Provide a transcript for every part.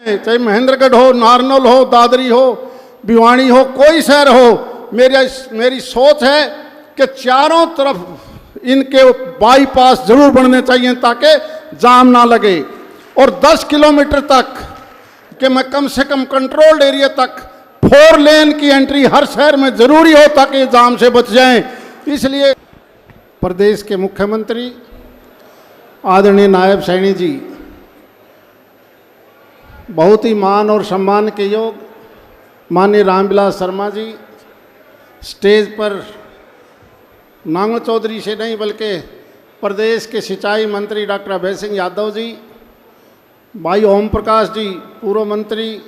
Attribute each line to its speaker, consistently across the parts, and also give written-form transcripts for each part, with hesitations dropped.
Speaker 1: चाहे महेंद्रगढ़ हो, नारनौल हो, दादरी हो, भिवानी हो, कोई शहर हो, मेरी सोच है कि चारों तरफ इनके बाईपास जरूर बनने चाहिए ताकि जाम ना लगे। और 10 किलोमीटर तक कि मैं कम से कम कंट्रोल्ड एरिया तक 4 लेन की एंट्री हर शहर में जरूरी हो ताकि जाम से बच जाएं। इसलिए प्रदेश के मुख्यमंत्री आदरणीय नायब सैनी जी, बहुत ही मान और सम्मान के योग माननीय रामविलास शर्मा जी, स्टेज पर नांगो चौधरी से नहीं बल्कि प्रदेश के सिंचाई मंत्री डॉक्टर अभय सिंह यादव जी, भाई ओम प्रकाश जी पूर्व मंत्री,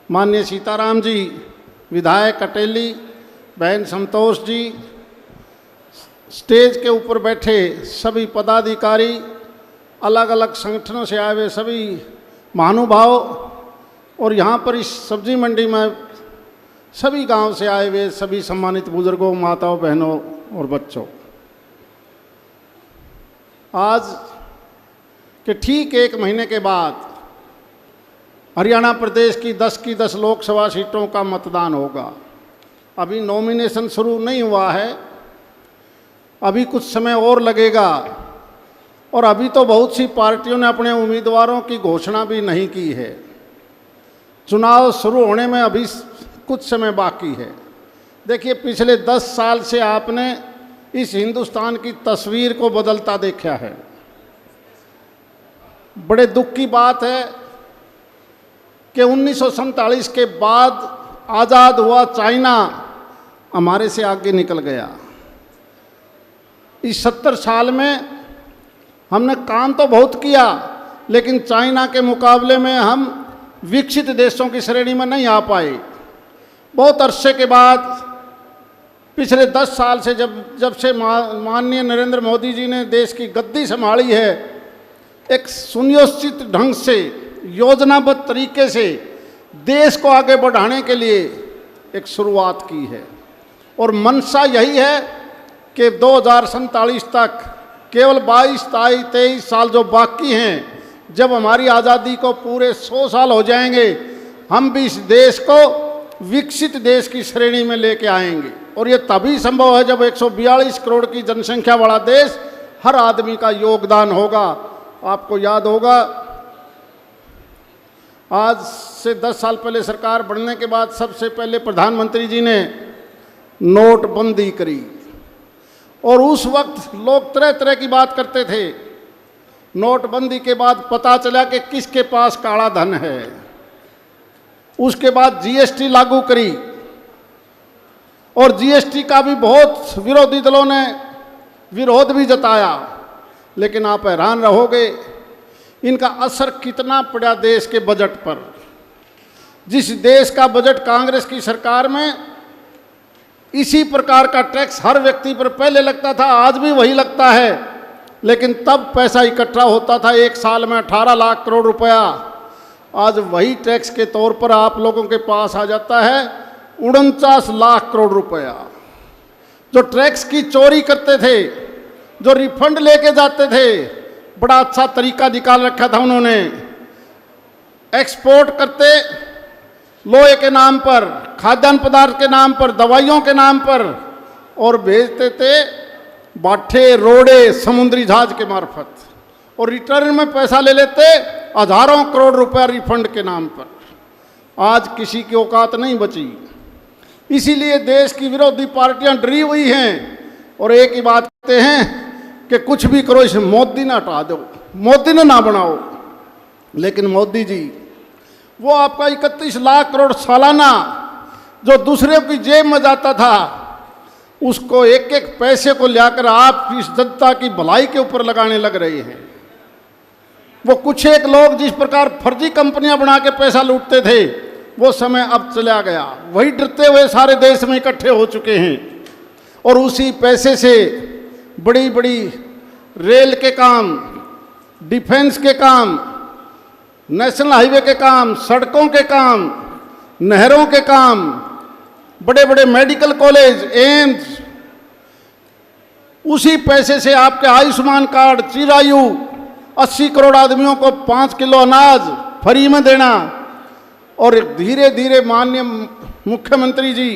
Speaker 1: माननीय सीताराम जी विधायक कटेली, बहन संतोष जी, स्टेज के ऊपर बैठे सभी पदाधिकारी, अलग अलग संगठनों से आए हुए सभी महानुभाव और यहाँ पर इस सब्जी मंडी में सभी गांव से आए हुए सभी सम्मानित बुजुर्गों, माताओं, बहनों और बच्चों, आज के ठीक 1 महीने के बाद हरियाणा प्रदेश की 10 लोकसभा सीटों का मतदान होगा। अभी नॉमिनेशन शुरू नहीं हुआ है, अभी कुछ समय और लगेगा और अभी तो बहुत सी पार्टियों ने अपने उम्मीदवारों की घोषणा भी नहीं की है। चुनाव शुरू होने में अभी कुछ समय बाकी है। देखिए, पिछले 10 साल से आपने इस हिंदुस्तान की तस्वीर को बदलता देखा है। बड़े दुख की बात है कि 1947 के बाद आज़ाद हुआ चाइना हमारे से आगे निकल गया। इस 70 साल में हमने काम तो बहुत किया, लेकिन चाइना के मुकाबले में हम विकसित देशों की श्रेणी में नहीं आ पाए। बहुत अरसे के बाद पिछले 10 साल से जब से माननीय नरेंद्र मोदी जी ने देश की गद्दी संभाली है, एक सुनियोजित ढंग से योजनाबद्ध तरीके से देश को आगे बढ़ाने के लिए एक शुरुआत की है और मंशा यही है कि 2047 तक केवल 22-23 साल जो बाकी हैं, जब हमारी आज़ादी को पूरे 100 साल हो जाएंगे, हम भी इस देश को विकसित देश की श्रेणी में लेके आएंगे। और ये तभी संभव है जब 142 करोड़ की जनसंख्या वाला देश, हर आदमी का योगदान होगा। आपको याद होगा, आज से 10 साल पहले सरकार बनने के बाद सबसे पहले प्रधानमंत्री जी ने नोटबंदी करी और उस वक्त लोग तरह तरह की बात करते थे। नोटबंदी के बाद पता चला कि किसके पास काला धन है। उसके बाद जीएसटी लागू करी और जीएसटी का भी बहुत विरोधी दलों ने विरोध भी जताया, लेकिन आप हैरान रहोगे इनका असर कितना पड़ा देश के बजट पर। जिस देश का बजट कांग्रेस की सरकार में इसी प्रकार का टैक्स हर व्यक्ति पर पहले लगता था, आज भी वही लगता है, लेकिन तब पैसा इकट्ठा होता था 1 साल में 18 लाख करोड़ रुपया। आज वही टैक्स के तौर पर आप लोगों के पास आ जाता है 49 लाख करोड़ रुपया। जो टैक्स की चोरी करते थे, जो रिफंड लेके जाते थे, बड़ा अच्छा तरीका निकाल रखा था उन्होंने। एक्सपोर्ट करते लोहे के नाम पर, खाद्यान्न पदार्थ के नाम पर, दवाइयों के नाम पर, और भेजते थे बाठे, रोड़े, समुद्री जहाज के मार्फत, और रिटर्न में पैसा ले लेते हजारों करोड़ रुपया रिफंड के नाम पर। आज किसी की औकात नहीं बची। इसीलिए देश की विरोधी पार्टियां डरी हुई हैं और एक ही बात कहते हैं कि कुछ भी करो, इसे मोदी ना हटा दो, मोदी ने ना बनाओ। लेकिन मोदी जी वो आपका 31 लाख करोड़ सालाना जो दूसरे की जेब में जाता था, उसको एक एक पैसे को लाकर आप इस जनता की भलाई के ऊपर लगाने लग रहे हैं। वो कुछ एक लोग जिस प्रकार फर्जी कंपनियां बना के पैसा लूटते थे, वो समय अब चला गया। वही डरते हुए सारे देश में इकट्ठे हो चुके हैं और उसी पैसे से बड़ी बड़ी रेल के काम, डिफेंस के काम, नेशनल हाईवे के काम, सड़कों के काम, नहरों के काम, बड़े बड़े मेडिकल कॉलेज, एम्स, उसी पैसे से आपके आयुष्मान कार्ड, चिरायु, 80 करोड़ आदमियों को 5 किलो अनाज फ्री में देना, और धीरे धीरे माननीय मुख्यमंत्री जी,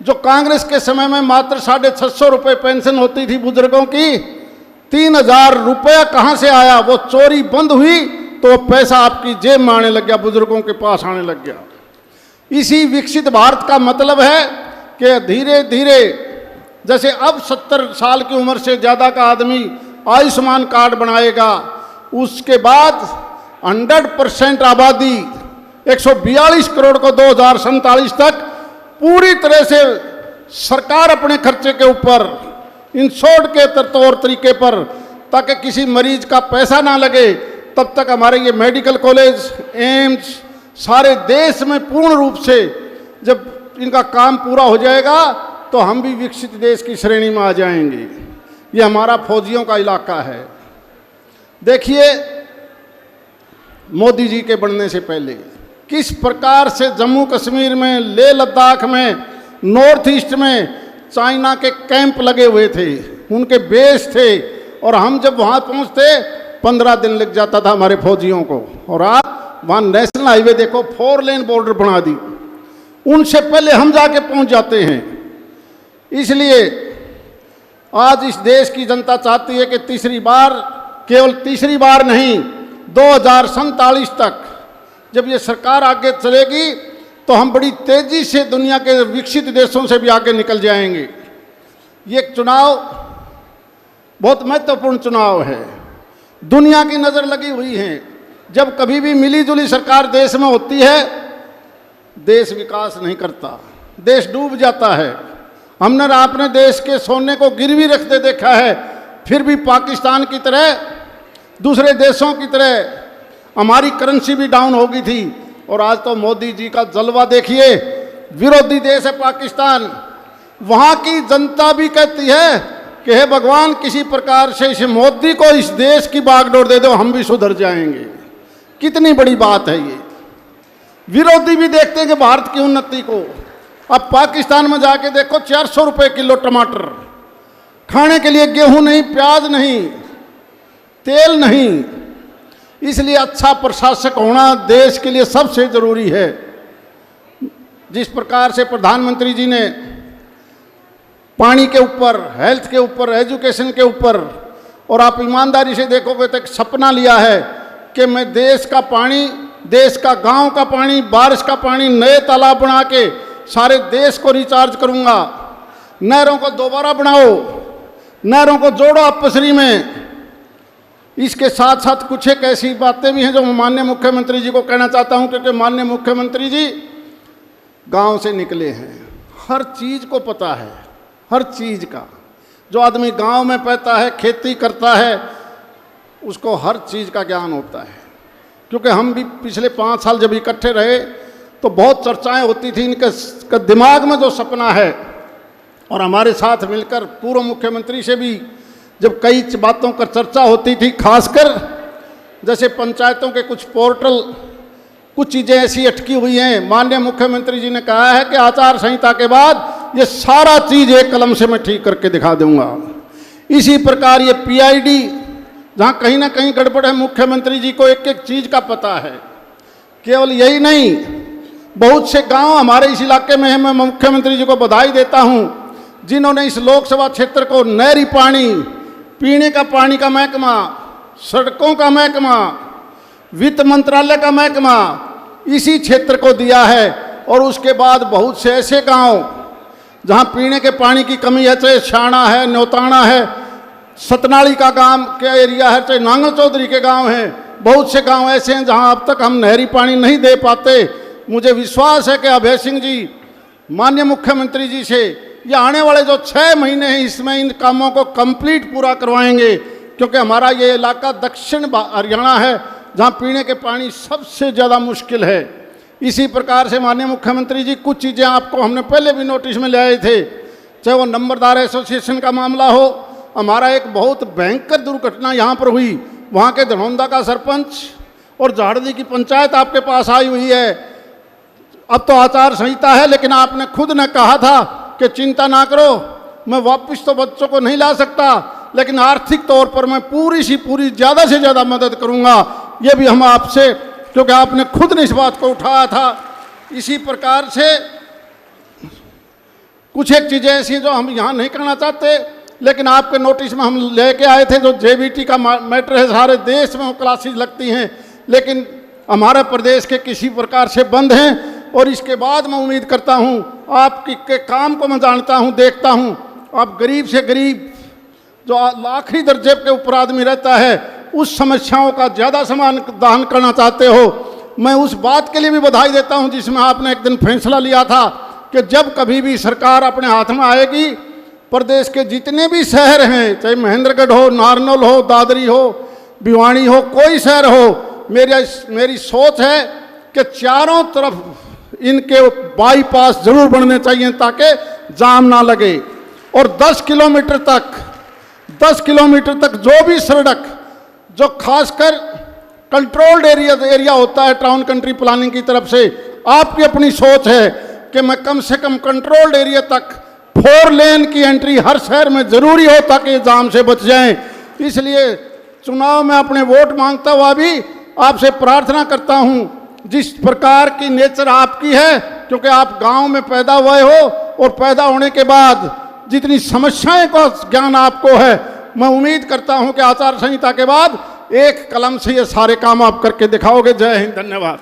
Speaker 1: जो कांग्रेस के समय में मात्र 650 रुपये पेंशन होती थी बुजुर्गों की, 3000 रुपया कहाँ से आया? वो चोरी बंद हुई तो पैसा आपकी जेब में आने लग गया, बुजुर्गों के पास आने लग गया। इसी विकसित भारत का मतलब है कि धीरे धीरे, जैसे अब 70 साल की उम्र से ज़्यादा का आदमी आयुष्मान कार्ड बनाएगा, उसके बाद 100% आबादी 142 करोड़ को 2047 तक पूरी तरह से सरकार अपने खर्चे के ऊपर इंश्योर्ड के तौर तरीके पर, ताकि किसी मरीज का पैसा ना लगे, तब तक हमारे ये मेडिकल कॉलेज, एम्स सारे देश में पूर्ण रूप से जब इनका काम पूरा हो जाएगा तो हम भी विकसित देश की श्रेणी में आ जाएंगे। ये हमारा फौजियों का इलाका है। देखिए, मोदी जी के बनने से पहले किस प्रकार से जम्मू कश्मीर में, लेह लद्दाख में, नॉर्थ ईस्ट में चाइना के कैंप लगे हुए थे, उनके बेस थे, और हम जब वहाँ पहुँचते 15 दिन लग जाता था हमारे फौजियों को। और आप वहाँ नेशनल हाईवे देखो, 4 लेन बॉर्डर बना दी, उनसे पहले हम जाके पहुँच जाते हैं। इसलिए आज इस देश की जनता चाहती है कि तीसरी बार, केवल तीसरी बार नहीं, 2047 तक जब ये सरकार आगे चलेगी तो हम बड़ी तेजी से दुनिया के विकसित देशों से भी आगे निकल जाएंगे। ये चुनाव बहुत महत्वपूर्ण चुनाव है, दुनिया की नज़र लगी हुई है। जब कभी भी मिली जुली सरकार देश में होती है, देश विकास नहीं करता, देश डूब जाता है। हमने अपने देश के सोने को गिरवी रखते देखा है, फिर भी पाकिस्तान की तरह, दूसरे देशों की तरह हमारी करेंसी भी डाउन हो गई थी। और आज तो मोदी जी का जलवा देखिए, विरोधी देश है पाकिस्तान, वहाँ की जनता भी कहती है कि हे भगवान, किसी प्रकार से इस मोदी को इस देश की बागडोर दे दो, हम भी सुधर जाएंगे। कितनी बड़ी बात है ये। विरोधी भी देखते हैं कि भारत की उन्नति को। अब पाकिस्तान में जाके देखो, 400 रुपये किलो टमाटर, खाने के लिए गेहूं नहीं, प्याज नहीं, तेल नहीं। इसलिए अच्छा प्रशासक होना देश के लिए सबसे जरूरी है। जिस प्रकार से प्रधानमंत्री जी ने पानी के ऊपर, हेल्थ के ऊपर, एजुकेशन के ऊपर, और आप ईमानदारी से देखोगे तो एक सपना लिया है कि मैं देश का पानी, देश का गांव का पानी, बारिश का पानी, नए तालाब बना के सारे देश को रिचार्ज करूंगा। नहरों को दोबारा बनाओ, नहरों को जोड़ो आपसरी में। इसके साथ साथ कुछ एक ऐसी बातें भी हैं जो मैं माननीय मुख्यमंत्री जी को कहना चाहता हूं, क्योंकि माननीय मुख्यमंत्री जी गांव से निकले हैं, हर चीज़ को पता है, हर चीज़ का। जो आदमी गांव में पैदा है, खेती करता है, उसको हर चीज़ का ज्ञान होता है। क्योंकि हम भी पिछले 5 साल जब इकट्ठे रहे तो बहुत चर्चाएं होती थी इनके दिमाग में जो सपना है। और हमारे साथ मिलकर पूर्व मुख्यमंत्री से भी जब कई बातों पर चर्चा होती थी, खासकर जैसे पंचायतों के कुछ पोर्टल, कुछ चीज़ें ऐसी अटकी हुई हैं, माननीय मुख्यमंत्री जी ने कहा है कि आचार संहिता के बाद ये सारा चीज़ एक कलम से मैं ठीक करके दिखा दूंगा। इसी प्रकार ये PID, जहाँ कहीं ना कहीं गड़बड़ है, मुख्यमंत्री जी को एक एक चीज़ का पता है। केवल यही नहीं, बहुत से गांव हमारे इस इलाके में हैं। मैं मुख्यमंत्री जी को बधाई देता हूं जिन्होंने इस लोकसभा क्षेत्र को नहरी पानी, पीने का पानी का महकमा, सड़कों का महकमा, वित्त मंत्रालय का महकमा इसी क्षेत्र को दिया है। और उसके बाद बहुत से ऐसे गांव जहां पीने के पानी की कमी है, चाहे शाना है, न्योताना है, सतनाली का गांव के एरिया है, चाहे नांगल चौधरी के गांव हैं, बहुत से गांव ऐसे हैं जहां अब तक हम नहरी पानी नहीं दे पाते। मुझे विश्वास है कि अभय सिंह जी माननीय मुख्यमंत्री जी से ये आने वाले जो 6 महीने हैं इसमें इन कामों को कंप्लीट पूरा करवाएंगे, क्योंकि हमारा ये इलाका दक्षिण हरियाणा है जहां पीने के पानी सबसे ज़्यादा मुश्किल है। इसी प्रकार से माननीय मुख्यमंत्री जी कुछ चीज़ें आपको हमने पहले भी नोटिस में ले आए थे, चाहे वो नंबरदार एसोसिएशन का मामला हो। हमारा एक बहुत भयंकर दुर्घटना यहाँ पर हुई, वहाँ के धनौंदा का सरपंच और झाड़दी की पंचायत आपके पास आई हुई है। अब तो आचार संहिता है, लेकिन आपने खुद ने कहा था कि चिंता ना करो, मैं वापस तो बच्चों को नहीं ला सकता, लेकिन आर्थिक तौर पर मैं पूरी सी पूरी ज़्यादा से ज़्यादा मदद करूँगा। ये भी हम आपसे, क्योंकि आपने खुद ने इस बात को उठाया था। इसी प्रकार से कुछ एक चीज़ें ऐसी जो हम यहाँ नहीं करना चाहते, लेकिन आपके नोटिस में हम लेके आए थे। जो जेबीटी का मैटर है, सारे देश में वो क्लासेस लगती हैं, लेकिन हमारे प्रदेश के किसी प्रकार से बंद हैं। और इसके बाद मैं उम्मीद करता हूँ, आपकी के काम को मैं जानता हूँ, देखता हूँ, आप गरीब से गरीब जो आखिरी दर्जे के ऊपर आदमी रहता है, उस समस्याओं का ज़्यादा समाधान करना चाहते हो। मैं उस बात के लिए भी बधाई देता हूँ जिसमें आपने एक दिन फैसला लिया था कि जब कभी भी सरकार अपने हाथ में आएगी, प्रदेश के जितने भी शहर हैं, चाहे महेंद्रगढ़ हो, नारनौल हो, दादरी हो, भिवानी हो, कोई शहर हो, मेरी सोच है कि चारों तरफ इनके बाईपास जरूर बनने चाहिए ताकि जाम ना लगे। और 10 किलोमीटर तक जो भी सड़क, जो खासकर कंट्रोल्ड एरिया होता है टाउन कंट्री प्लानिंग की तरफ से, आपकी अपनी सोच है कि मैं कम से कम कंट्रोल्ड एरिया तक 4 लेन की एंट्री हर शहर में जरूरी हो ताकि जाम से बच जाएं। इसलिए चुनाव में अपने वोट मांगता हुआ भी आपसे प्रार्थना करता हूं, जिस प्रकार की नेचर आपकी है, क्योंकि आप गांव में पैदा हुए हो और पैदा होने के बाद जितनी समस्याएं का ज्ञान आपको है, मैं उम्मीद करता हूं कि आचार संहिता के बाद एक कलम से ये सारे काम आप करके दिखाओगे। जय हिंद, धन्यवाद।